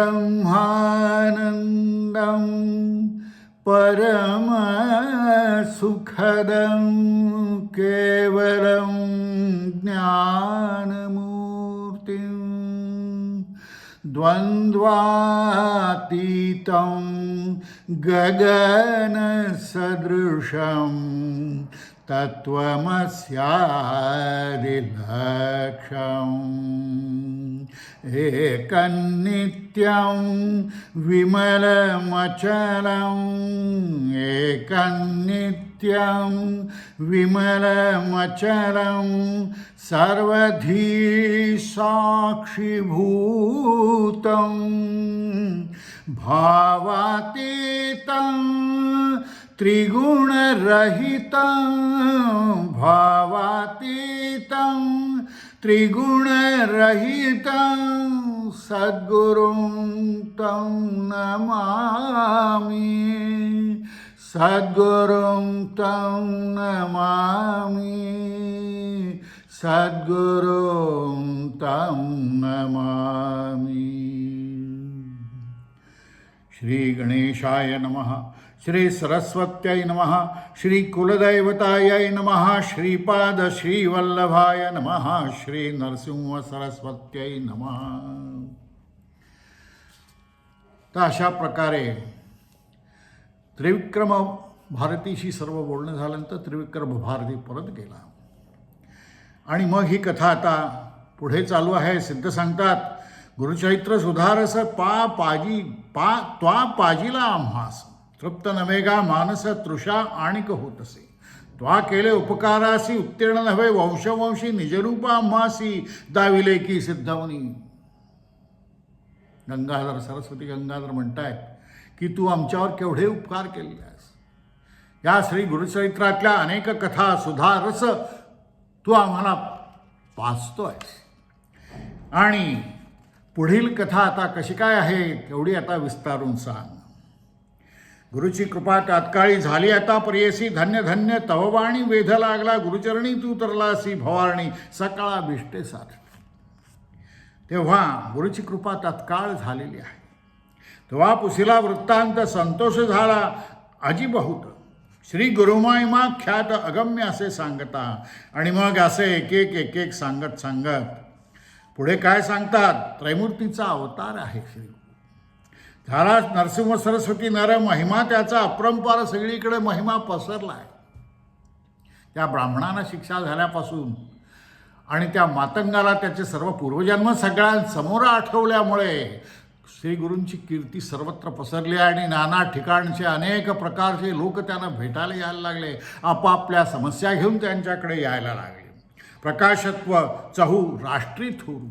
ब्रह्मानन्दं परमसुखदं केवलं ज्ञानमूर्तिं द्वन्द्वातीतं गगनसदृशं तत्त्वमस्यादिलक्ष्यम् एकन्नित्यं विमलमचलम् एकन्नित्यं विमलमचलं सर्वधी साक्षिभूतं भावातीतं त्रिगुणरहितं भावातीतं त्रिगुणरहितं सद्गुरुं तं नमामि सद्गुरुं तं नमामि सद्गुरुं तं नमामि। श्री गणेशाय नमः, श्री सरस्वत्यै नमः, श्री कुलदैवतायै नमः, श्रीपाद श्रीवल्लभाय नमः, श्री नरसिंह सरस्वत्यै नमः। तर अशा प्रकारे त्रिविक्रम भारतीशी सर्व बोलणं झाल्यानंतर त्रिविक्रम भारती परत गेला आणि मग ही कथा आता पुढे चालू आहे। सिद्ध सांगतात, गुरुचरित्र सुधारस त्वा पाजिला आम्हास, तृप्त नवेगा मानस तृषा आणिक होतसे, त्वा केले उपकारासी उत्तीर्ण नव्हे वंशवंशी निजरूपा आम्हासी दाविले की सिद्धवनी। गंगाधर सरस्वती गंगाधर म्हणतायत की तू आमच्यावर केवढे उपकार केले आहेस। या श्री गुरुचरित्रातल्या अनेक कथा सुधारस तू आम्हाला पाचतोयस आणि पुढील कथा आता कशी काय आहे तेवढी आता विस्तारून सांग। गुरुची कृपा तात्काळी झाली आता प्रियसी, धन्य धन्य तववाणी वेध लागला, गुरुचरणी तू तरलासी भवारणी सकाळा बिष्टे साथ। तेव्हा गुरुची कृपा तात्काळ झालेली आहे, तेव्हा पुसिला वृत्तांत संतोष झाला अजी बहुत। श्री गुरुमायमा ख्यात अगम्य असे सांगता आणि मग असे एक एक सांगत सांगत पुढे काय सांगतात, त्रैमूर्तीचा अवतार आहे श्री झाला नरसिंह सरस्वती नर महिमा त्याचा अपरंपार सगळीकडे महिमा पसरला आहे। त्या ब्राह्मणांना शिक्षा झाल्यापासून आणि त्या मातंगाला त्याचे सर्व पूर्वजन्म सगळ्यांसमोर आठवल्यामुळे श्री गुरूंची कीर्ती सर्वत्र पसरली आणि नाना ठिकाणचे अनेक प्रकारचे लोक त्यांना भेटायला यायला लागले, आपापल्या समस्या घेऊन त्यांच्याकडे यायला लागले। प्रकाशत्व चहू राष्ट्री थोरू,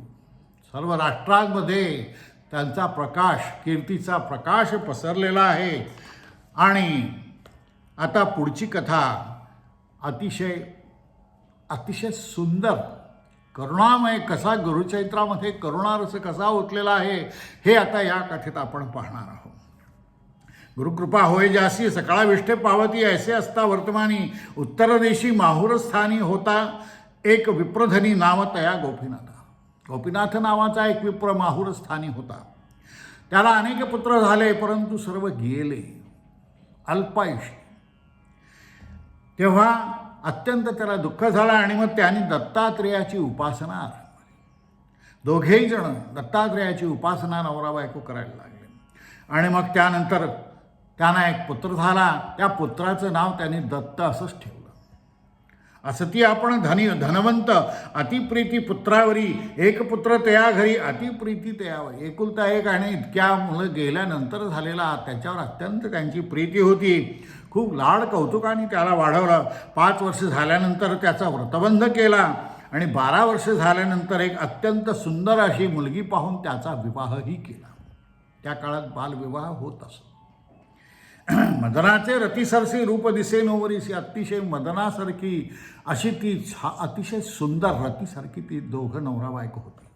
सर्व राष्ट्रांमध्ये त्यांचा प्रकाश कीर्तीचा प्रकाश पसरलेला आहे। आणि आता पुढची कथा अतिशय अतिशय सुंदर करुणामय कसा गुरुचरित्रामध्ये करुणारस कसा ओतलेला आहे हे आता या कथेत आपण पाहणार आहोत। गुरुकृपा होय जासी सकाळा विष्ठे पावती, ऐसे असता वर्तमानी उत्तर देशी माहुरस्थानी होता एक विप्रधनी नाव तया गोपीनाथ। गोपीनाथ नावाचा एक विप्र माहुरस्थानी होता, त्याला अनेक पुत्र झाले परंतु सर्व गेले अल्पायुषी। तेव्हा अत्यंत त्याला दुःख झालं आणि मग त्याने दत्तात्रेयाची उपासना आरंभली। दोघेही जण दत्तात्रेयाची उपासना नवरा बायको करायला लागले आणि मग त्यानंतर त्यांना एक पुत्र झाला, त्या पुत्राचं नाव त्यांनी दत्त असंच ठेवलं। असती आपण धनवंत अतिप्रीती पुत्रावरी, एक पुत्र तया घरी अतिप्रीती तयावरी। एकुलता एक आणि इतक्या मुलं गेल्यानंतर झालेला त्याच्यावर अत्यंत त्यांची प्रीती होती, खूप लाड कौतुकाने त्याला वाढवलं। 5 वर्ष झाल्यानंतर त्याचा व्रतबंध केला आणि 12 वर्ष झाल्यानंतर एक अत्यंत सुंदर अशी मुलगी पाहून त्याचा विवाहही केला। त्या काळात बालविवाह होत असत। मदनाचे रतिसरसी रूप दिसे नोवरीसी, अतिशय मदनासारखी अशी ती अतिशय सुंदर रतीसारखी ती दोघं नवरा बायको होती।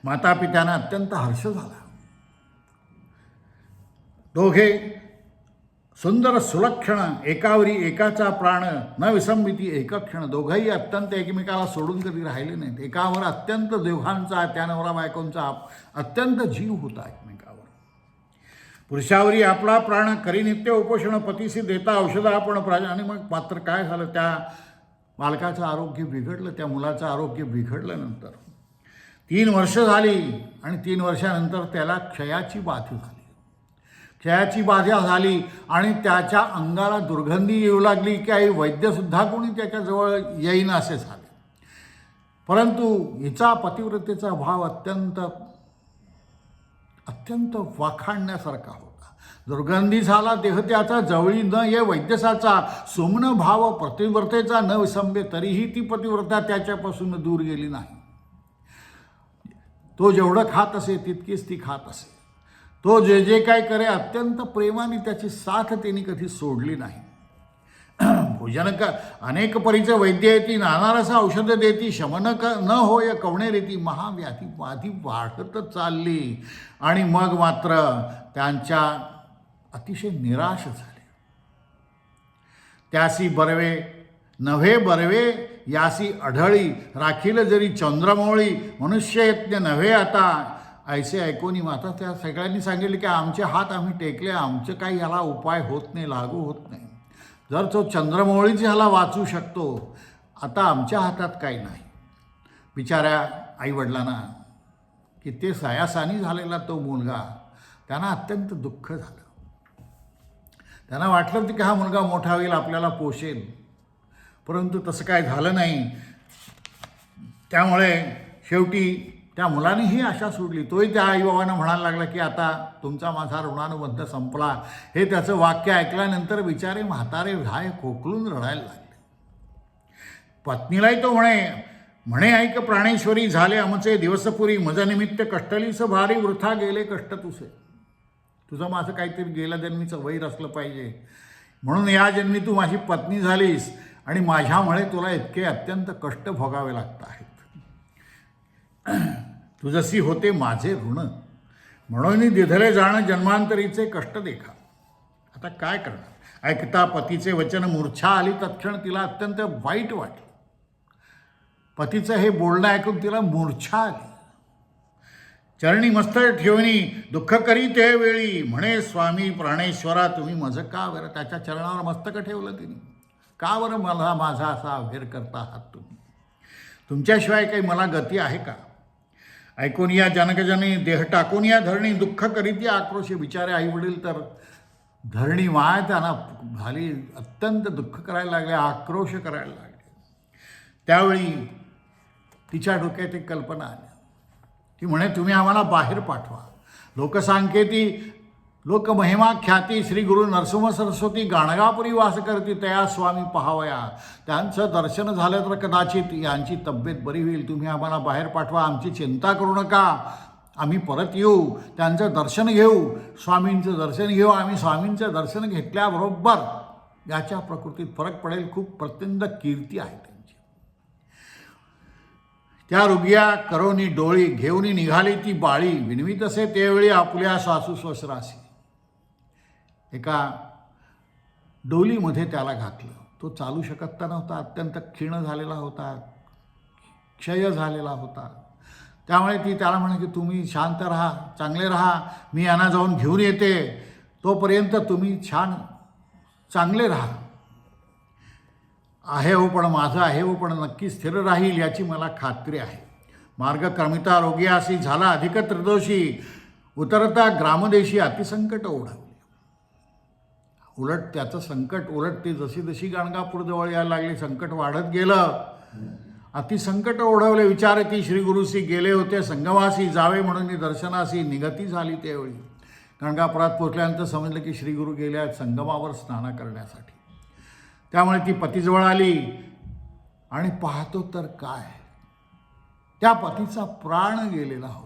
माता पित्यांना अत्यंत हर्ष झाला। दोघे सुंदर सुलक्षण एकावरी एकाचा प्राण न विसंबिती एकक्षण. दोघंही अत्यंत एकमेकाला सोडून कधी राहिले नाहीत. एकावर अत्यंत दोघांचा त्या नवरा बायकोंचा अत्यंत जीव होता एकमेकावर. पुरुषावरी आपला प्राण करी नित्य उपोषण पतीसी देता औषध आपण आणि मग मात्र काय झालं, त्या बालकाचं आरोग्य बिघडलं, त्या मुलाचं आरोग्य बिघडलं. नंतर 3 वर्ष झाली आणि 3 वर्षानंतर त्याला क्षयाची बाधा झाली. क्षयाची बाधा झाली आणि त्याच्या अंगाला दुर्गंधी येऊ लागली की आई वैद्यसुद्धा कोणी त्याच्याजवळ येईन असे झाले. परंतु हिचा पतिव्रतेचा भाव अत्यंत अत्यंत वाखाणण्यासारखा होता. दुर्गंधी झाला देह त्याचा जवळी न ये वैद्यसाचा. सुमन भाव पतिव्रतेचा न विसंबे, तरीही ती पतिव्रता त्याच्यापासून दूर गेली नाही. तो जेवढं खात असे तितकीच ती खात असे. तो जे जे काय करे अत्यंत प्रेमाने त्याची साथ त्यांनी कधी सोडली नाही. भोजन अनेक परीचे वैद्य येती, नाना रस औषधं देती, शमन न होय कवणे रीती. महाव्याधी वाढत चालली आणि मग मात्र त्यांच्या अतिशय निराश झाले. त्यासी बरवे नव्हे बरवे यासी आढळी, राखील जरी चंद्रमौळी मनुष्य यज्ञ नव्हे आता. ऐसे ऐकून माता त्या सगळ्यांनी सांगितले की आमचे हात आम्ही टेकले, आमचं काही ह्याला उपाय होत नाही, लागू होत नाही. जर तो चंद्रमौळीच ह्याला वाचू शकतो, आता आमच्या हातात काही नाही. बिचाऱ्या आईवडिलांना की ते सयासानी झालेला तो मुलगा, त्यांना अत्यंत दुःख झालं. त्यांना वाटलं की हा मुलगा मोठा होईल, आपल्याला पोषेल, परंतु तसं काय झालं नाही. त्यामुळे शेवटी त्या मुलाने ही आशा सोडली. तोही त्या आईबाबांना म्हणायला लागला की आता तुमचा माझा ऋणानुबंध संपला. हे त्याचं वाक्य ऐकल्यानंतर बिचारे म्हातारे भाय खोकलून रडायला लागले. पत्नीलाही तो म्हणे ऐक प्राणेश्वरी, झाले आमचे दिवसपुरी, मजनिमित्त कष्टलीस भारी, वृथा गेले कष्ट तुझे. तुझं माझं काहीतरी गेल्या जन्मीचं वैर असलं पाहिजे, म्हणून या जन्मी तू माझी पत्नी झालीस आणि माझ्यामुळे तुला इतके अत्यंत कष्ट भोगावे लागत आहेत. तुझसी होते माझे ऋण, म्हणून दिधले जाणं जन्मांतरीचे कष्ट देखा. आता काय करणार. ऐकता पतीचे वचन मूर्छा आली. तत्क्षण तिला अत्यंत वाईट वाटलं. पतीचं हे बोलणं ऐकून तिला मूर्छा आली. चरणी मस्तक ठेवणी दुःख करी ते वेळी, म्हणे स्वामी प्राणेश्वरा तुम्ही माझं का बरं. त्याच्या चरणावर मस्तक ठेवलं तिने. का बरं मला माझा असा अभेर करता आहात तुम्ही. तुमच्याशिवाय काही मला गती आहे का. ऐकून या जनकजनी देह टाकून या धरणी, दुःख करीत आक्रोश. बिचारे आई वडील तर धरणी माय त्यांना झाली, अत्यंत दुःख करायला लागले, आक्रोश करायला लागले. त्यावेळी तिच्या डोक्यात एक कल्पना आली. ती म्हणे तुम्ही आम्हाला बाहेर पाठवा. लोकसांकेती लोकमहिमा ख्याती श्री गुरु नरसिंह सरस्वती गाणगापुरी वास करती, तया स्वामी पहावया. त्यांचं दर्शन झालं तर कदाचित यांची तब्येत बरी होईल. तुम्ही आम्हाला बाहेर पाठवा, आमची चिंता करू नका, आम्ही परत येऊ, त्यांचं दर्शन घेऊ, स्वामींचं दर्शन घेऊ. आम्ही स्वामींचं दर्शन घेतल्याबरोबर याच्या प्रकृतीत फरक पडेल. खूप प्रचंड कीर्ती आहे त्यांची. त्या रुग्या करोनी डोळी घेऊन निघाली ती बाळी, विनवीत असे त्यावेळी आपल्या सासू स्वसरासी. एका डोलीमध्ये त्याला घातलं. तो चालू शकत नव्हता, अत्यंत क्षीण झालेला होता, क्षय झालेला होता. त्यामुळे ती त्याला म्हणे की तुम्ही शांत राहा, चांगले राहा, मी यांना जाऊन घेऊन येते, तोपर्यंत तुम्ही छान चांगले राहा. आहे हो पण माझं आहे हो पण नक्की स्थिर राहील याची मला खात्री आहे. मार्गक्रमिता रोगियासी झाला अधिक त्रिदोषी, उतरता ग्रामदेशी अतिसंकट ओढवले. उलट त्याचं संकट उलट ती जशी जशी गाणगापूर जवळ यायला लागली संकट वाढत गेलं. अतिसंकट ओढवले. विचार की श्री गुरुसी गेले होते संगमासी, जावे म्हणून दर्शनासी निगती झाली. त्यावेळी गाणगापुरात पोचल्यानंतर समजलं की श्री गुरु गेले आहेत संगमावर स्नान करण्यासाठी. त्यामुळे ती पतीजवळ आली आणि पाहतो तर काय, त्या पतीचा प्राण गेलेला होता.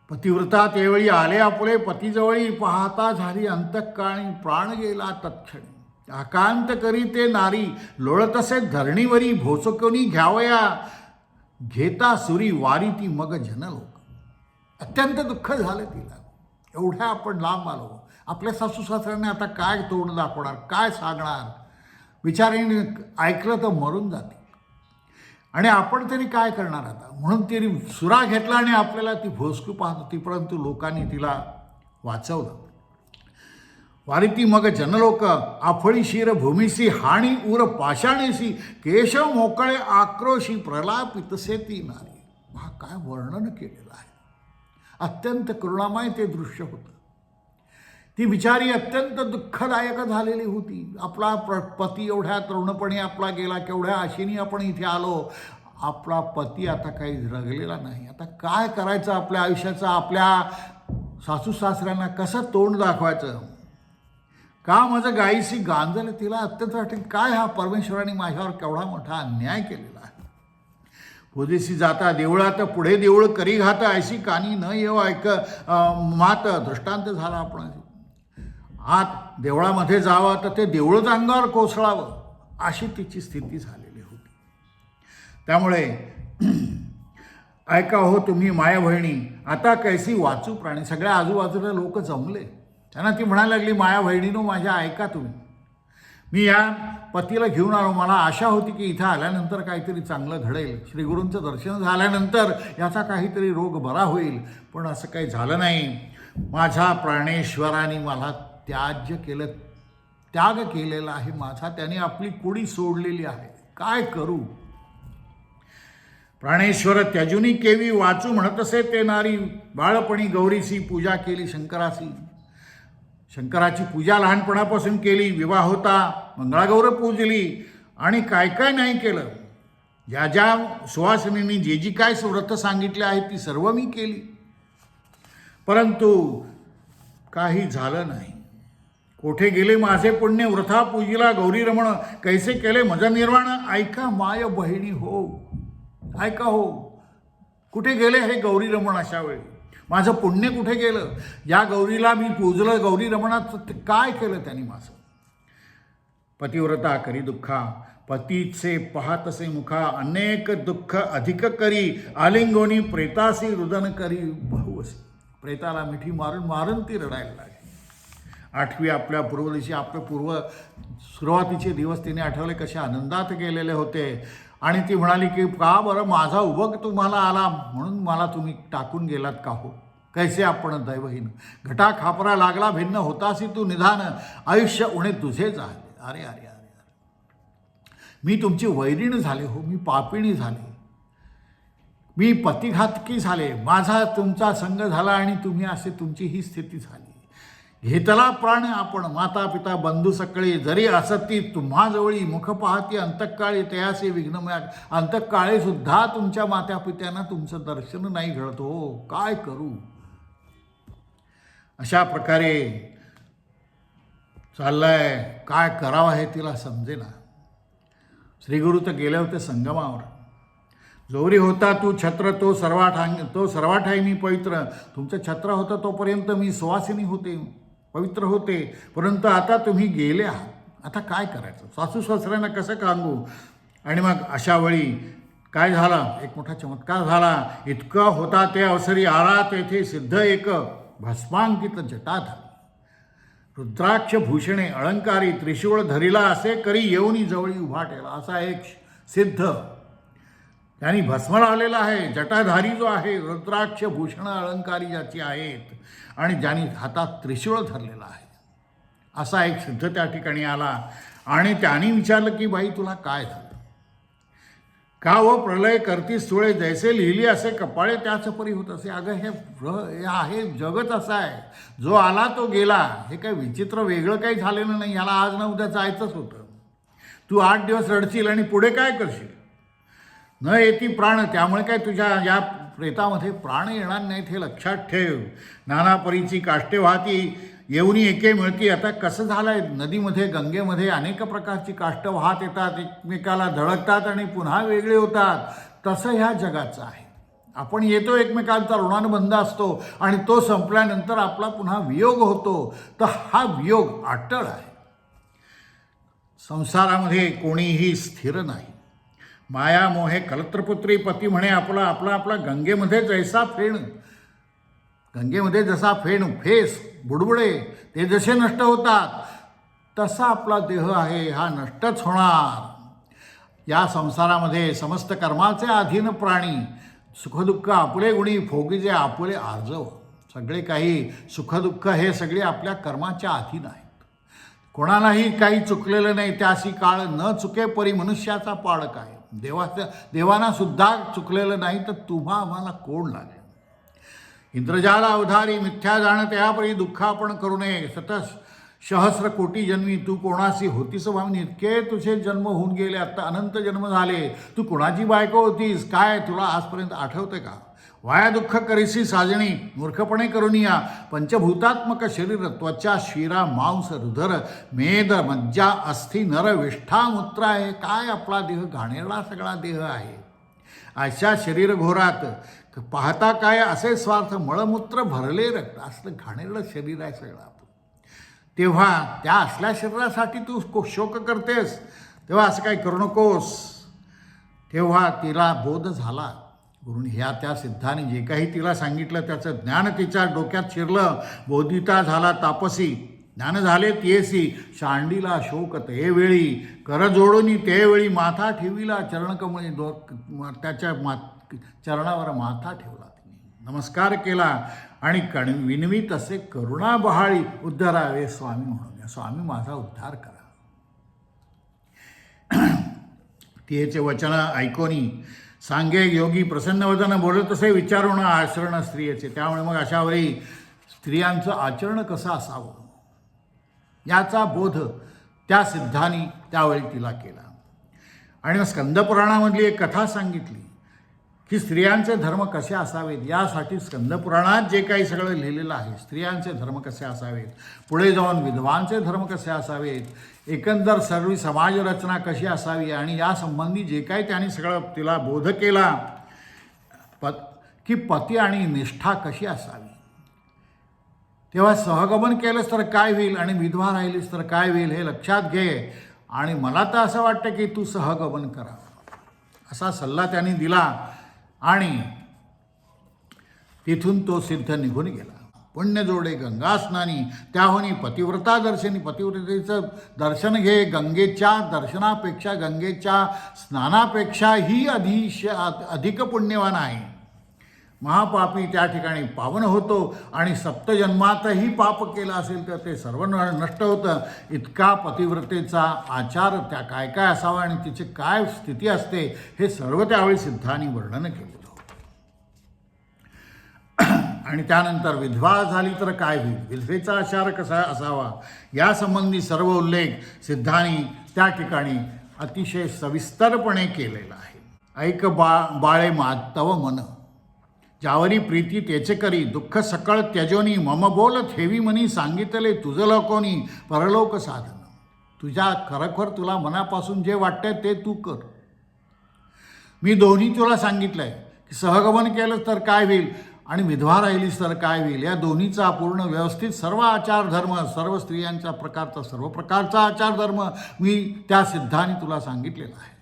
पतिव्रता त्यावेळी आले आपले पतीजवळी, पाहता झाली अंतःकाळी प्राण गेला तत्क्षणी. आकांत करी ते नारी, लोळतसे धरणीवरी, भोसकोनी घ्यावया घेता सुरी वारी ती मग जनलोक. अत्यंत दुःख झालं तिला. एवढ्या आपण लांब आलो आपल्या सासू सासऱ्यांनी आता काय तोंड दाखवणार, काय सांगणार, बिचारीने ऐकलं तर मरून जाते. आणि आपण तरी काय करणार आता, म्हणून तिने सुरा घेतला आणि आपल्याला ती भोसकू पाहत होती, परंतु लोकांनी तिला वाचवलं. वारिती मग जनलोक आफळी शिर भूमिसी हाणी उर पाषाणीसी केशव मोकळे आक्रोशी प्रलापितसे ती नारी. हा काय वर्णन केलेलं आहे. अत्यंत करुणामय ते दृश्य होतं. ती बिचारी अत्यंत दुःखदायक झालेली होती. आपला पती एवढ्या तरुणपणी आपला गेला, केवढ्या आशेने आपण इथे आलो, आपला पती आता काही जगलेला नाही. आता काय करायचं आपल्या आयुष्याचं, आपल्या सासू सासऱ्यांना कसं तोंड दाखवायचं, का माझं गायीशी गांजलं. तिला अत्यंत वाटेल काय हा परमेश्वराने माझ्यावर केवढा मोठा अन्याय केलेला आहे. पोदेशी जाता देवळात पुढे देऊळ करी घात ऐशी कानी न येव ऐक मात दृष्टांत झाला आपण. आत देवळामध्ये जावं तर ते देऊळच अंगावर कोसळावं अशी तिची स्थिती झालेली होती. त्यामुळे ऐका हो तुम्ही माया बहिणी आता कैसी वाचू प्राणी. सगळ्या आजूबाजूला लोक जमले. त्यांना ती म्हणायला लागली माया बहिणीनो माझ्या ऐका तुम्ही, मी या पतीला घेऊन आलो. मला आशा होती की इथं आल्यानंतर काहीतरी चांगलं घडेल, श्रीगुरूंचं दर्शन झाल्यानंतर याचा काहीतरी रोग बरा होईल, पण असं काही झालं नाही. माझ्या प्राणेश्वराने मला त्याग केलेला आहे माझा. त्याने आपली कुडी सोडलेली आहे. काय करू. प्राणेश्वर त्याजुनी केवी वाचू म्हणत असे ते नारी. बाळपणी गौरीची पूजा केली शंकराची. शंकराची पूजा लहानपणापासून केली. विवाह होता, मंगळागौर पूजली आणि काय काय नाही केलं. ज्या ज्या सुवासिनींनी जे जी काय व्रत सांगितले आहेत ती सर्व मी केली, परंतु काही झालं नाही. कोठे गेले माझे पुण्य वृथा पूजिला गौरी रमण कैसे केले मज निर्वाण. ऐका माय बहिणी हो, ऐका हो, कुठे गेले हे गौरी रमण. अशा वेळी माझं पुण्य कुठे गेलं. या गौरीला मी पूजलं, गौरी रमणात काय केलं त्यांनी माझं. पतिव्रता करी दुःखा पतीचे पाहतसे मुखा. अनेक दुःख अधिक करी आलिंगोनी प्रेतासी रुदन करी बहुअसी. प्रेताला मिठी मारून मारून ती रडायला लागली. आठवी आपल्या पूर्वदिशी आपले सुरुवातीचे दिवस तिने आठवले कसे आनंदात गेलेले होते. आणि ती म्हणाली की का बरं माझा उभग तुम्हाला आला म्हणून मला तुम्ही टाकून गेलात का हो. कैसे आपण दैवहीन घटा खापरा लागला भिन्न होतासी तू निधान. आयुष्य उणे तुझेच आहे. अरे अरे अरे अरे, मी तुमची वैरीण झाले हो, मी पापिणी झाले, मी पतिघातकी झाले, माझा तुमचा संग झाला आणि तुम्ही असे तुमची ही स्थिती झाली. घेतला प्राण आपण माता पिता बंधू सकळे. जरी असती तुम्हाजवळी मुख पाहती अंतकाळी तयासे विघ्नमया. अंतकाळी सुद्धा तुमच्या माता पित्यांना तुमचं दर्शन नाही घडत हो. काय करू. अशा प्रकारे चाललंय. काय करावं हे तिला समजेना. श्रीगुरु तर गेले होते संगमावर. जोरी होता तू छत्र तो सर्वाठाई मी पवित्र. तुमचं छत्र होतं तोपर्यंत मी सुवासिनी होते, पवित्र होते, परंतु आता तुम्ही गेले आहात. आता काय करायचं. सासू सासऱ्यांना कसं सांगू. आणि मग अशा वेळी काय झालं, एक मोठा चमत्कार झाला. इतकं होता ते अवसरी आला तेथे सिद्ध एक भस्मांकित जटा झाली. रुद्राक्ष भूषणे अलंकारी त्रिशूळ धरिला असे करी येऊनी जवळी उभा ठेवला. असा एक सिद्ध त्यांनी भस्म लावलेला आहे. जटाधारी जो आहे, रुद्राक्ष भूषण अलंकारी ज्याची आहेत आणि ज्यांनी हातात त्रिशूळ धरलेला आहे, असा एक सिद्ध त्या ठिकाणी आला. आणि त्यांनी विचारलं की बाई तुला काय झालं. का व प्रलय करतीस सुळे जैसे लिहिली असे कपाळे त्याच परी होत असे. अगं हे आहे जगत असा आहे. जो आला तो गेला. हे काही विचित्र वेगळं काही झालेलं नाही. ह्याला आज ना उद्या जायचंच होतं. तू 8 दिवस रडशील आणि पुढे काय करशील. न येती प्राण, त्यामुळे काय तुझ्या या प्रेतामध्ये प्राण येणार नाहीत हे लक्षात ठेव. नाना परीची काष्टे वाहती येऊनी एके मिळती. आता कसं झालं आहे, नदीमध्ये गंगेमध्ये अनेक प्रकारची काष्टं वाहत येतात, एकमेकाला धडकतात आणि पुन्हा वेगळे होतात. तसं ह्या जगाचं आहे. आपण येतो, एकमेकांचा ऋणानुबंध असतो आणि तो संपल्यानंतर आपला पुन्हा वियोग होतो. तर हा वियोग अटळ आहे. संसारामध्ये कोणीही स्थिर नाही. माया मोहे कलत्रपुत्री पती म्हणे आपला गंगेमध्ये जैसा फेण. गंगेमध्ये जसा फेस बुडबुडे ते जसे नष्ट होतात तसा आपला देह आहे, हा नष्टच होणार. या संसारामध्ये समस्त कर्माचे अधीन प्राणी, सुखदुःख आपुले गुणी, भोगीचे आपुले आर्जव. सगळे काही सुखदुःख हे सगळे आपल्या कर्माच्या अधीन आहेत. कोणालाही काही चुकलेलं नाही, त्याशी काळ न चुके परी मनुष्याचा पाड काय. देवाना सुद्धा चुकलेलं नाही तर तुम्हा आम्हाला कोण लागेल. इंद्रजाला अवधारी मिथ्या जाण त्यापरी दुःख आपण करू नये. सहस्र कोटी जन्मी तू कोणाशी होतीस भावनी. इतके तुझे जन्म होऊन गेले, आता अनंत जन्म झाले. तू कोणाची बायको होतीस काय तुला आजपर्यंत आठवते का. वाया दुःख करीसी साजणी मूर्खपणे करून या. पंचभूतात्मक शरीर त्वचा शिरा मांस रुधर मेद मज्जा अस्थि नर विष्ठा मूत्र आहे. काय आपला देह घाणेरडा सगळा देह आहे. अशा शरीर घोरात पाहता काय असे स्वार्थ मळमूत्र भरले रक्त. असलं घाणेरडं शरीर आहे सगळं आपलं. तेव्हा त्या असल्या शरीरासाठी तू शोक करतेस, तेव्हा असं काही करू नकोस. तेव्हा तिला बोध झाला. गुरुनी ह्या त्या सिद्धाने जे काही तिला सांगितलं त्याचं ज्ञान तिच्या डोक्यात शिरलं. बोधिता झाला तापसी, ज्ञान झाले तियेसी. शांडीला शोक ते वेळी, कर जोडून ते वेळी. माथा ठेविला चरणकमळी, त्याच्या चरणावर माथा ठेवला. तिने नमस्कार केला आणि विनवी तसे करुणा बहाळी. उद्धारावे स्वामी म्हणून, स्वामी माझा उद्धार करा. तिचे वचन ऐकोनी सांगे योगी प्रसन्न वदन. बोलत तसे विचारून आचरण स्त्रियेचे. त्यामुळे मग अशावेळी स्त्रियांचं आचरण कसं असावं याचा बोध त्या सिद्धांनी त्यावेळी तिला केला. आणि स्कंदपुराणामधली एक कथा सांगितली की स्त्रियांचे धर्म कसे असावेत. यासाठी स्कंदपुराणात जे काही सगळं लिहिलेलं आहे, स्त्रियांचे धर्म कसे असावेत, पुढे जाऊन विधवांचे धर्म कसे असावेत, एकंदर सर्व समाजरचना कशी असावी आणि यासंबंधी जे काही त्यांनी सगळं तिला बोध केला की पती आणि निष्ठा कशी असावी. तेव्हा सहगमन केलंस तर काय होईल आणि विधवा राहिलीस तर काय होईल हे लक्षात घे. आणि मला तर असं वाटतं की तू सहगमन करा असा सल्ला त्यांनी दिला. आणि तिथून तो सिद्ध निघून गेला. पुण्य जोडे गंगा स्नानी, त्याहून पतिव्रता दर्शनी. पतिव्रतेचं दर्शन घे. गंगेच्या दर्शनापेक्षा, गंगेच्या स्नानापेक्षाही अधिक पुण्यवान आहे. महापापी त्या ठिकाणी पावन होतो आणि सप्तजन्मातही पाप केलं असेल तर ते सर्व नष्ट होतं. इतका पतिव्रतेचा आचार त्या काय काय असावा आणि तिची काय स्थिती असते हे सर्व त्यावेळी सिद्धांनी वर्णन केलेलं होतं. आणि त्यानंतर विधवा झाली तर काय होईल, विधवेचा आचार कसा असावा यासंबंधी सर्व उल्लेख सिद्धांनी त्या ठिकाणी अतिशय सविस्तरपणे केलेला आहे. ऐक बाळे तव मन, ज्यावरी प्रीती तेचे करी. दुःख सकळ त्यजोनी, मम बोल ठेवी मनी. सांगितले तुझ लोकोनी, परलोक साधन. तुझ्या खरोखर तुला मनापासून जे वाटतंय ते तू कर. मी दोन्ही तुला सांगितलंय की सहगमन केलं तर काय होईल आणि विधवा राहिलीस तर काय होईल. या दोन्हीचा पूर्ण व्यवस्थित सर्व आचार धर्म, सर्व स्त्रियांच्या प्रकारचा सर्व प्रकारचा आचार धर्म मी त्या सिद्धांनी तुला सांगितलेला आहे.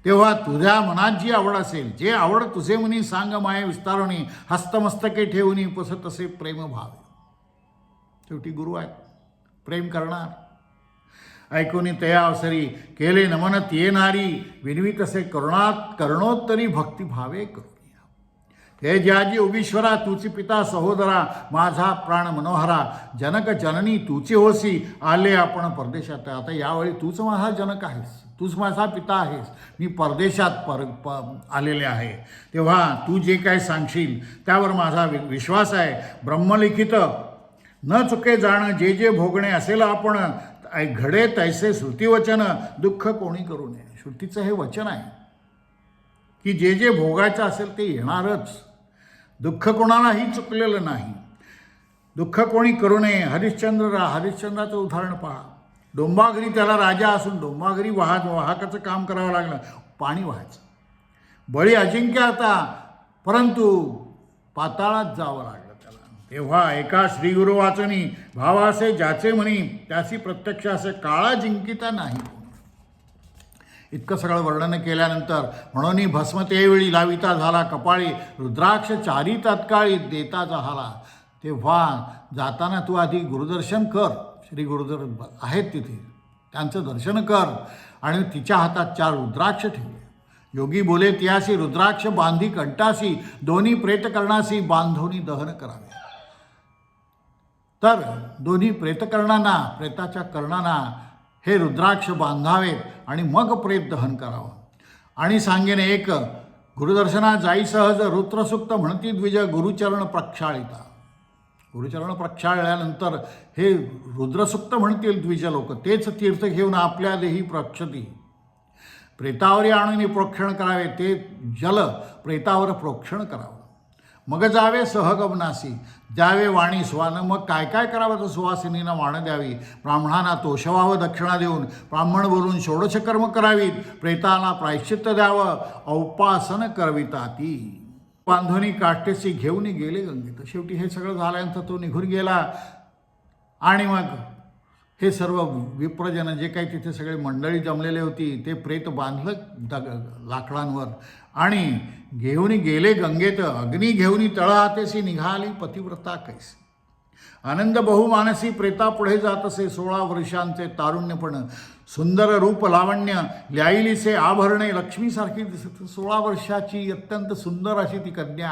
तेव्हा तुझ्या मनात जी आवड असेल, जे आवड तुझे मनी सांग माये विस्तारोनी. हस्तमस्तके ठेवूनी उपस तसे प्रेम भावे. शेवटी गुरु आहेत, प्रेम करणार. ऐकूनी तया अवसरी केले नमन येणारी. विनवी तसे करुणोत्तरी भक्ती भावे करू. हे ज्याजी उगीश्वरा तुची पिता सहोदरा. माझा प्राण मनोहरा. जनक जननी तुची होसी. आले आपण परदेशात. आता यावेळी तूच माझा जनक आहेस, तूच माझा पिता आहेस. मी परदेशात आलेले आहे. तेव्हा तू जे काय सांगशील त्यावर माझा विश्वास आहे. ब्रह्मलिखित न चुके जाणं, जे जे भोगणे असेल आपण. घडे तैसे श्रुतिवचन, दुःख कोणी करू नये. श्रुतीचं हे वचन आहे की जे जे भोगायचं असेल ते येणारच. दुःख कोणालाही चुकलेलं नाही. दुःख कोणी करू नये. हरिश्चंद्राचं उदाहरण पहा. डोंबाघरी त्याला राजा असून डोंबाघरी वाहकाचं काम करावं लागलं, पाणी व्हायचं. बळी अजिंक्य आता, परंतु पाताळात जावं लागलं त्याला. तेव्हा एका श्रीगुरु वाचनी भावासे ज्याचे म्हणी, त्याची प्रत्यक्ष असे काळा जिंकिता नाही. इतकं सगळं वर्णन केल्यानंतर म्हणून भस्म तेवेळी लाविता झाला कपाळी, रुद्राक्ष चारी तत्काळी देता झाला. तेव्हा जाताना तू आधी गुरुदर्शन कर. श्री गुरुदर आहेत तिथे, त्यांचं दर्शन कर आणि तिच्या हातात 4 रुद्राक्ष ठेवले. योगी बोले तियासी रुद्राक्ष बांधी कंठासी, दोन्ही प्रेतकर्णासी बांधोनी दहन करावे. तर दोन्ही प्रेतकर्णांना, प्रेताच्या कर्णांना हे रुद्राक्ष बांधावेत आणि मग प्रेत दहन करावं. आणि सांगेन एक, गुरुदर्शना जाई सहज रुद्रसूक्त म्हणती द्विज, गुरुचरण प्रक्षाळिता. गुरुचरण प्रक्षाळल्यानंतर हे रुद्रसूक्त म्हणतील द्विज लोक, तेच तीर्थ घेऊन आपल्या देही प्रक्षती. प्रेतावरी आणून प्रोक्षण करावे, ते जल प्रेतावर प्रोक्षण करावं. मग जावे सहगमनासी, द्यावे वाणी स्वान. मग काय काय करावं तर सुवासिनीनं वाण द्यावी, ब्राह्मणांना तोषवावं दक्षिणा देऊन, ब्राह्मण बोलून षोडशकर्म करावीत, प्रेताला प्रायश्चित्त द्यावं, औपासन करविता ती. बांधोनी काष्टेसी घेऊन गेले गंगेत. शेवटी हे सगळं झाल्यानंतर तो निघून गेला आणि मग हे सर्व विप्रजन जे काही तिथे सगळे मंडळी जमलेले होती ते प्रेत बांधलं लाकडांवर आणि घेऊन गेले गंगेत. अग्नी घेऊन तळहातेसी निघाली पतिव्रता कैसी. आनंद बहुमानसी प्रेता पुढे जात असे. 16 वर्षांचे तारुण्यपण, सुंदर रूप लावण्य, ल्याईलीचे आभरणे लक्ष्मीसारखी दिसत. 16 वर्षाची अत्यंत सुंदर अशी ती कन्या.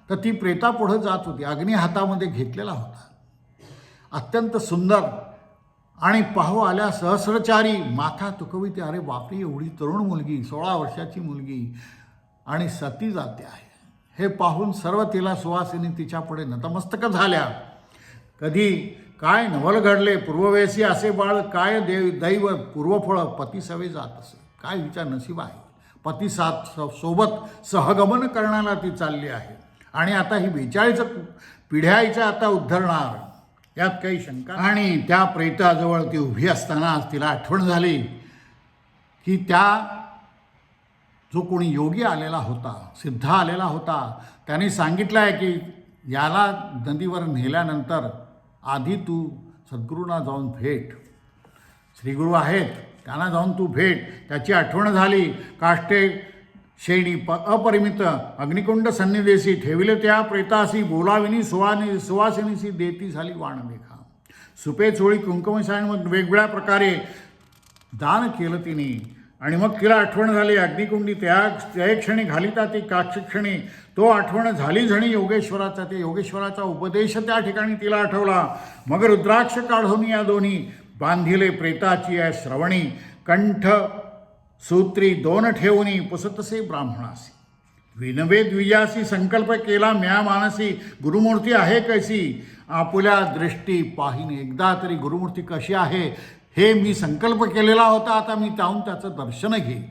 तर ती प्रेता पुढे जात होती, अग्नी हातामध्ये घेतलेला होता, अत्यंत सुंदर. आणि पाहू आल्या सहस्रचारी, माथा तुकविते. अरे बापरे, एवढी तरुण मुलगी, 16 वर्षाची मुलगी आणि सती जाते आहे. हे पाहून सर्व तिला सुवासिनी तिच्यापुढे नतमस्तक झाल्या. कधी काय नवल घडले पूर्ववेशी असे बाळ, काय दैव पूर्वफळ पती सवे जात असे. काय हिच्या नशीब आहे, पती सोबत सहगमन करण्याला ती चालली आहे आणि आता ही 42 पिढ्याच्या आता उद्धरणार, यात काही शंका. आणि त्या प्रेताजवळ ती उभी असताना तिला आठवण झाली की त्या जो कोणी योगी आलेला होता, सिद्ध आलेला होता, त्याने सांगितलं आहे की याला नदीवर नेल्यानंतर आधी तू सद्गुरूंना जाऊन भेट. श्रीगुरू आहेत, त्यांना जाऊन तू भेट. त्याची आठवण झाली. काष्टे शेणी अपरिमित अग्निकुंड सन्निदेशी ठेविले त्या प्रेतासी, बोलाविनी सुवासिनीसी देती झाली वाण देखा. सुपे चोळी कुंकुमशाण मग वेगवेगळ्या प्रकारे दान केलं तिने. आणि मग तिला आठवण झाली अग्निकुंडी त्या क्षणी घालिता ती काक्षक्षणी. तो आठवण झाली झणी योगेश्वराचा, ते योगेश्वराचा उपदेश त्या ठिकाणी तिला आठवला. मग रुद्राक्ष काढून या दोन्ही बांधिले प्रेताची या श्रवणी. कंठ सूत्री 2 ठेवूनी पुसतसे ब्राह्मणासी. विनवे द्विजासी संकल्प केला म्या मानसी. गुरुमूर्ती आहे कैसी आपुल्या दृष्टी पाहिन. एकदा तरी गुरुमूर्ती कशी आहे हे मी संकल्प केलेला होता. आता मी जाऊन त्याचं दर्शन घेईन.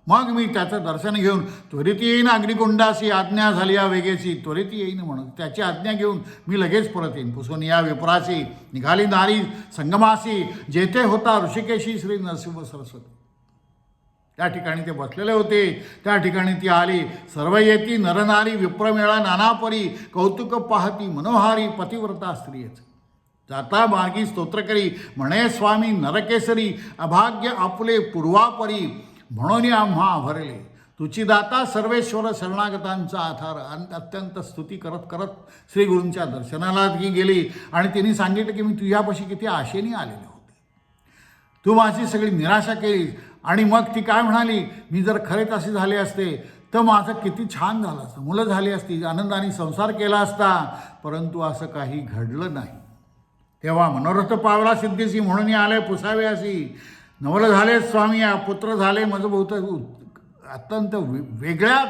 मग मी त्याचं दर्शन घेऊन त्वरित येईन अग्निकुंडासी. आज्ञा झाली या वेगेची, त्वरित येईन म्हणून त्याची आज्ञा घेऊन मी लगेच परत येईन. पुसून या विप्रासी निघाली नारी संगमासी. जेथे होता ऋषिकेशी श्री नरसिंह सरस्वती. त्या ठिकाणी ते बसलेले होते, त्या ठिकाणी ती आली. सर्व येती नरनारी विप्रमेळा नानापरी. कौतुक पाहती मनोहारी पतिव्रता स्त्रियेच. जाता मार्गी स्तोत्र करी म्हणे स्वामी नरकेसरी. अभाग्य आपुले पूर्वापरी म्हणून आम्हा आभरले. तुची दाता सर्वेश्वर शरणागतांचा आधार. अत्यंत स्तुती करत करत श्री गुरूंच्या दर्शनाला ती गेली आणि तिने सांगितलं की मी तुझ्यापाशी किती आशेने आलेले होते, तू माझी सगळी निराशा केली. आणि मग ती काय म्हणाली, मी जर खरेच असे झाले असते तर माझं किती छान झालं असतं, मुलं झाली असती, आनंदाने संसार केला असता. परंतु असं काही घडलं नाही. तेव्हा मनोरथ पावला सिद्धीसी म्हणून आले पुसावे अशी. नवल झाले स्वामी पुत्र झाले मज बहुत. अत्यंत वेगळ्या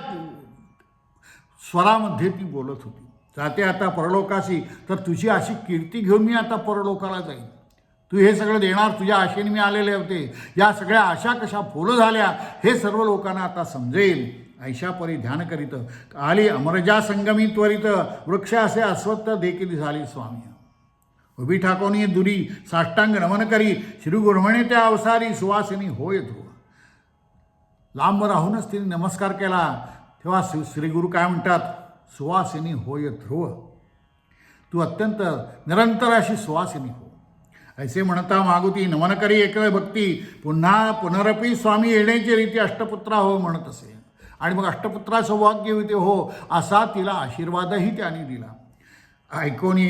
स्वरामध्ये ती बोलत होती. जाते आता परलोकाशी, तर तुझी अशी कीर्ती घेऊन मी आता परलोकाला जाईन. तू हे सगळं देणार, तुझ्या आशेने मी आलेले होते. या सगळ्या आशा कशा फोल झाल्या हे सर्व लोकांना आता समजेल. ऐशापरी ध्यान करीत आली अमरजा संगमी त्वरित. वृक्ष असे अस्वत्थ देखील झाली स्वामी. उभी ठाकोनी दुरी साष्टांग नमन करी. श्री गुरुमणे त्या अवसारी सुवासिनी होय ध्रुव. लांब राहूनच तिने नमस्कार केला. तेव्हा श्रीगुरू काय म्हणतात, सुवासिनी होय ध्रुव. तू अत्यंत निरंतर अशी सुवासिनी हो. ऐसे म्हणता मागुती नमन करी एकळ भक्ती पुन्हा पुनरपी स्वामी येण्याची रीती अष्टपुत्रा हो म्हणत असे. आणि मग अष्टपुत्रा सौभाग्यवती हो असा तिला आशीर्वादही त्याने दिला. ऐकोनी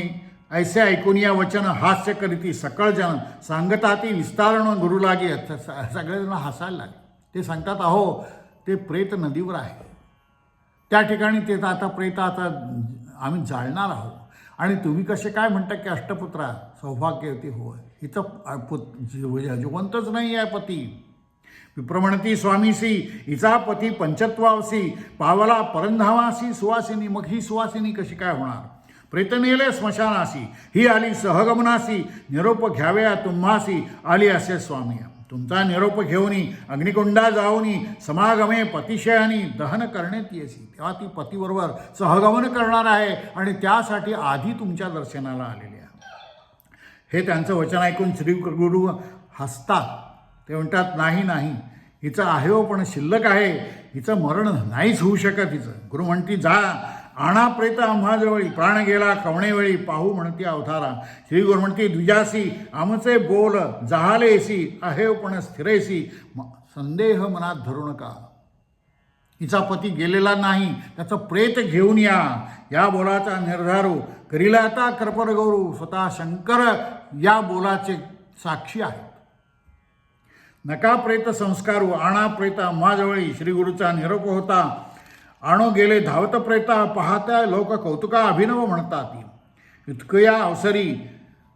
ऐसे ऐकून या वचन हास्य करीती सकळ जन सांगताती विस्तारण गुरु लागे. सगळेजण हसायला लागले. ते सांगतात अहो ते प्रेत नदीवर आहे, त्या ठिकाणी ते आता प्रेत आता आम्ही जाळणार आहोत आणि तुम्ही कसे काय म्हणता की अष्टपुत्रा सौभाग्यवती होय. हिचं जिवंतच नाही आहे पती. विप्रमणती स्वामीसी हिचा पती पंचत्वावसी पावला परंधावासी सुवासिनी. मग ही सुवासिनी कशी काय होणार. प्रेतनेले स्मशानासी ही आली सहगमनासी निरोप घ्याव्या तुम्हासी आली असे स्वामी. तुमचा निरोप घेऊनी अग्निकुंडा जाऊनी समागमे पतिशयानी दहन करण्यात येसी. तेव्हा ती पतीबरोबर सहगमन करणार आहे आणि त्यासाठी आधी तुमच्या दर्शनाला आलेली आहे. हे त्यांचं वचन ऐकून श्री गुरु हसतात. ते म्हणतात नाही नाही हिचं आहे हो पण शिल्लक आहे, हिचं मरण नाहीच होऊ शकत हिचं. गुरु म्हणती जा आणा प्रेत आम्हाजवळी प्राण गेला कवणेवेळी पाहू म्हणती अवतारा. श्री गुरु म्हणती द्विजासी आमचे बोल जहालेसी आहे पण स्थिरेसी संदेह मनात धरू नका. हिचा पती गेलेला नाही त्याचं प्रेत घेऊन या. या बोलाचा निर्धारू करीला आता कर्पर गौरू. स्वतः शंकर या बोलाचे साक्षी आहेत. नका प्रेत संस्कारू आणा प्रेत आम्हाजवळी. श्री गुरुचा निरोप होता आणो गेले धावत प्रेता पाहता लोक कौतुका अभिनव म्हणतात. इतकया अवसरी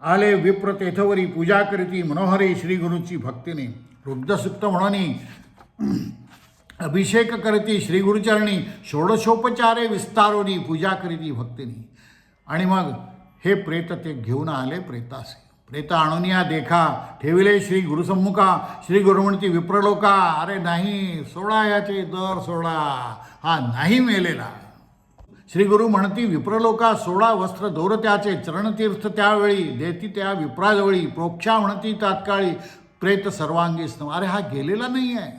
आले विप्र तेथवरी पूजा करीती मनोहरी श्री गुरुची भक्तीने. रुद्रसुक्त म्हणून अभिषेक करती श्री गुरुचरणी षोडशोपचारे विस्तारोनी पूजा करीती भक्तीने. आणि मग हे प्रेत ते घेऊन आले प्रेतासे. प्रेत आणूनिया देखा ठेविले श्री गुरुसम्मुखा. श्री गुरु म्हणती विप्रलोका अरे नाही सोडा याचे दर सोडा, हा नाही मेलेला. श्री गुरु म्हणती विप्रलोका सोडा वस्त्र दोर त्याचे चरणतीर्थ त्यावेळी देती त्या विप्राजवळी. प्रोक्षा म्हणती तात्काळी प्रेत सर्वांगी स्नव. अरे हा गेलेला नाही आहे.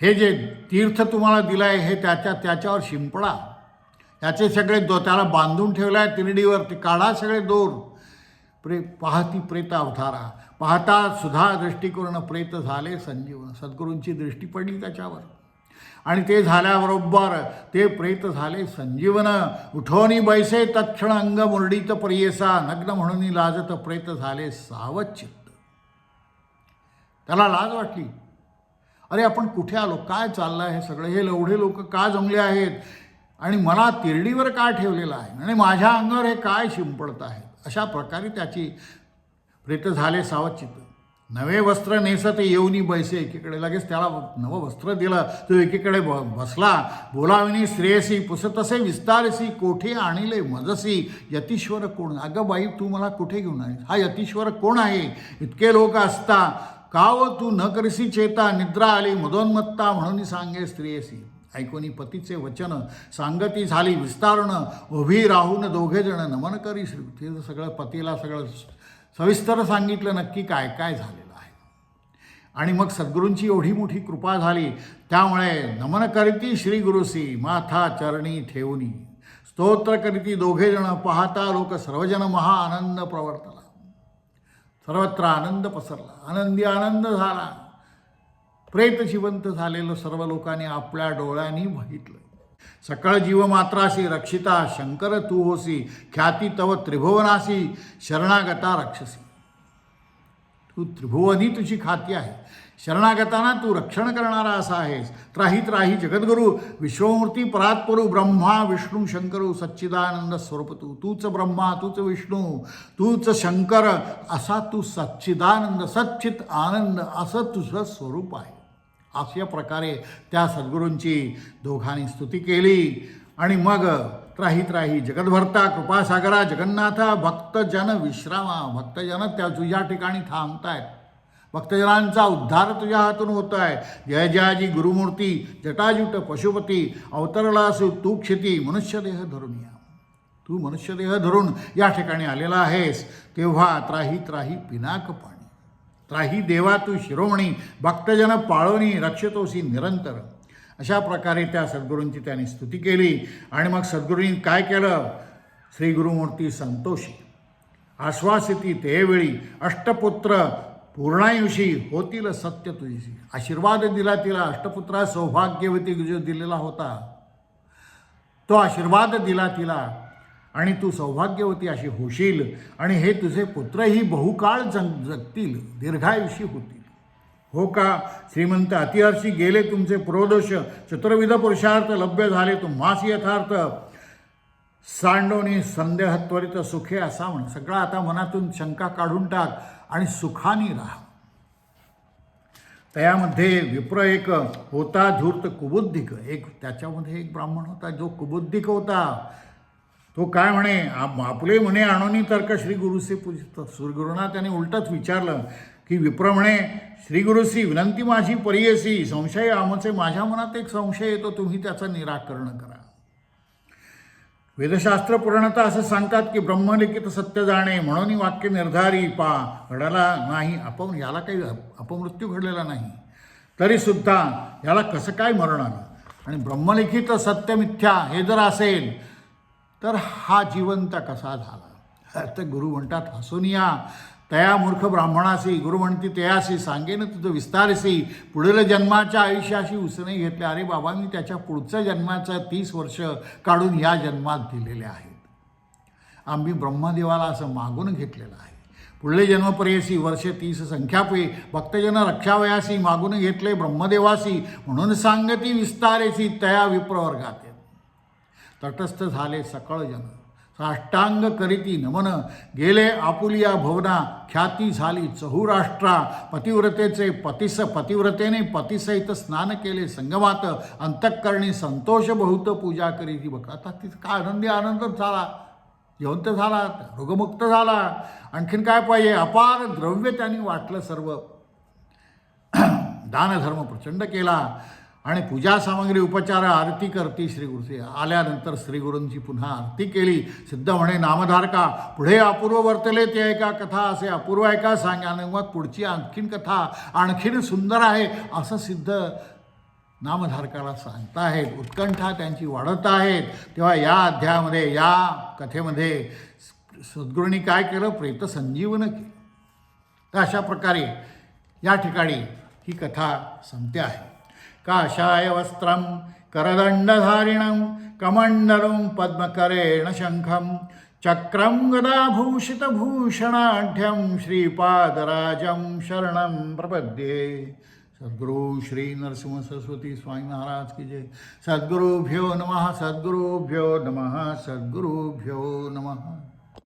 हे जे तीर्थ तुम्हाला दिलं आहे हे त्याच्यावर शिंपडा. त्याचे सगळे त्याला बांधून ठेवलं आहे तिरडीवर, ते काढा सगळे दोर. पाहती प्रेत अवतारा पाहता सुधा दृष्टिकोन प्रेत झाले संजीवन. सद्गुरूंची दृष्टी पडली त्याच्यावर आणि ते झाल्याबरोबर ते प्रेत झाले संजीवन. उठवणी बैसे तत्क्षण अंग मुरडीत परियेसा नग्न म्हणून लाजत प्रेत झाले सावचित्त. त्याला लाज वाटली. अरे आपण कुठे आलो, काय चाललं आहे सगळं, हे एवढे लोक का जमले आहेत आणि मला तिरडीवर का ठेवलेलं आहे आणि माझ्या अंगावर हे काय शिंपडत आहे. अशा प्रकारे त्याची प्रेत झाले सावचित्त. नवे वस्त्र नेसत येऊनी बैसे. एकीकडे लगेच त्याला नवं वस्त्र दिलं. तो एकीकडे बसला. बोलाविनी श्रेयसी पुसतसे विस्तारसी कोठे आणिले मजसी. यतीश्वर कोण. अगं बाई तू मला कुठे घेऊन आहेस, हा यतीश्वर कोण आहे. इतके लोक असता काव तू न करसी चेता. निद्रा आली मदोन्मत्ता म्हणून सांगे स्त्रियसी. ऐकोनी पतीचे वचन सांगती झाली विस्तारण. उभी राहून दोघे जण नमन करी. ते सगळं पतीला सगळं सविस्तर सांगितलं नक्की काय काय झालेलं आहे. आणि मग सद्गुरूंची एवढी मोठी कृपा झाली त्यामुळे नमन करीती श्री गुरुसी माथा चरणी ठेवणी. स्तोत्र करीती दोघे जण पाहता लोक सर्वजन महा आनंद प्रवर्तला. सर्वत्र आनंद पसरला. आनंदी आनंद झाला. प्रेत जिवंत झालेलं सर्व लोकांनी आपल्या डोळ्यांनी बघितलं. सकळ जीवमात्रासी रक्षिता शंकर तू होसी. ख्याती तव त्रिभुवनासी शरणागता रक्षसी. तू त्रिभुवनी तुझी ख्याती आहे. शरणागतांना तू रक्षण करणारा असा आहेस. त्राही त्राही जगद्गुरु विश्वमूर्ती परात्परू ब्रह्मा विष्णू शंकरू सच्चिदानंद स्वरूप तू. तूच ब्रह्मा तूच विष्णू तूच शंकर असा तू सच्चिदानंद सच्चित आनंद असं तुझं स्वरूप आहे. अशा प्रकारे त्या सद्गुरूंची दोघांनी स्तुती केली. आणि मग त्राही त्राही जगद्भरता कृपासागरा जगन्नाथा भक्तजन विश्रामा. भक्तजन त्या तुझ्या ठिकाणी थांबतायत. भक्तजनांचा उद्धार तुझ्या हातून होत आहे. जय जयाजी गुरुमूर्ती जटाजूट पशुपती अवतरला असू तू क्षिती मनुष्यदेह धरून या. तू मनुष्यदेह धरून या ठिकाणी आलेला आहेस. तेव्हा त्राही त्राही पिनाक पाणी. त्राही देवा तू शिरोमणी भक्तजन पाळोनी रक्षतोसी निरंतर. अशा प्रकारे त्या सद्गुरूंची त्यांनी स्तुती केली. आणि मग सद्गुरूंनी काय केलं. श्री गुरुमूर्ती संतोषी आश्वासिती तेवेळी अष्टपुत्र पूर्णायुषी होतील सत्य तुझी. आशीर्वाद दिला तिला, अष्टपुत्रा सौभाग्यवती जो दिलेला होता तो आशीर्वाद दिला तिला आणि तू सौभाग्यवती अशी होशील आणि हे तुझे पुत्रही बहुकाळ जगतील, दीर्घायुषी होतील. हो का श्रीमंत अतिहर्षी गेले तुमचे पुरोदोष, चतुर्विध पुरुषार्थ लभ्य झाले तुम्हास यथार्थ. सांडोनी संदेह त्वरित सुखे असा म्हण. सगळा आता मनातून शंका काढून टाक आणि सुखाने राहा. त्यामध्ये विप्र एक होता धूर्त कुबुद्धिक. त्याच्यामध्ये एक ब्राह्मण होता जो कुबुद्धिक होता. तो काय म्हणे, आपले म्हणे आणोनी तर्क श्री गुरुसे पूजित. श्रीगुरूंना त्याने उलटच विचारलं की विप्र म्हणे, श्री गुरुसी विनंती माझी परियसी, संशय आमचे माझ्या मनात एक संशय येतो, तुम्ही त्याचं निराकरण करा. वेदशास्त्र पुराणात असं सांगतात की ब्रह्मलिखित सत्य जाणे म्हणून वाक्य निर्धारी पा घडला नाही. याला काही अपमृत्यू घडलेला नाही, तरीसुद्धा याला कसं काय मरण आलं. आणि ब्रह्मलिखित सत्य मिथ्या हे जर असेल तर हा जिवंत कसा झाला. तर गुरु म्हणतात हसून या तया मूर्ख ब्राह्मणाशी. गुरु म्हणते तयाशी सांगेन तुझं विस्तारशी, पुढील जन्माच्या आयुष्याशी उसने घेतले. अरे बाबा, मी त्याच्या पुढच्या जन्माचं 30 वर्ष काढून या जन्मात दिलेले आहेत. आम्ही ब्रह्मदेवाला असं मागून घेतलेलं आहे. पुढले जन्मपर्यसी वर्षे 30 संख्यापे भक्तजन रक्षावयासी मागून घेतले ब्रह्मदेवासी. म्हणून सांगती विस्तारेसी तया विप्रवर्गात. तटस्थ झाले सकळ जन, साष्टांग करीती नमन. गेले आपुलिया भवना, ख्याती झाली चहुराष्ट्रा. पतिव्रतेचे पतिव्रतेने पतिसहित स्नान केले संगमात. अंतःकरणी संतोष बहुत पूजा करीती. बघ आता तिथं काय आनंदच झाला, जिवंत झाला, रोगमुक्त झाला. आणखीन काय पाहिजे. अपार द्रव्य त्यांनी वाटलं सर्व. दानधर्म प्रचंड केला आणि पूजा सामग्री उपचार आरती करती श्रीगुरूची. आल्यानंतर श्रीगुरूंची पुन्हा आरती केली. सिद्ध म्हणे नामधारका, पुढे अपूर्व वर्तले ते ऐका कथा. असे अपूर्व ऐका सांगा. आणि मग पुढची आणखीन कथा आणखीन सुंदर आहे असं सिद्ध नामधारकाला सांगताहेत. उत्कंठा त्यांची वाढत आहेत. तेव्हा या अध्यायामध्ये, या कथेमध्ये सद्गुरूंनी काय केलं, प्रेत संजीवन केलं. तर अशा प्रकारे या ठिकाणी ही कथा संपते आहे. काषाय वस्त्रं करदंडधारिणं कमंडलं पद्मकरेण शंखं चक्रं गदाभूषितभूषणाढ्यं श्रीपादराजं शरणं प्रपद्ये. सद्गुरु श्री नरसिंह सरस्वती स्वामी महाराज की जय. सद्गुरुभ्यो नमः, सद्गुरुभ्यो नमः, सद्गुरुभ्यो नमः.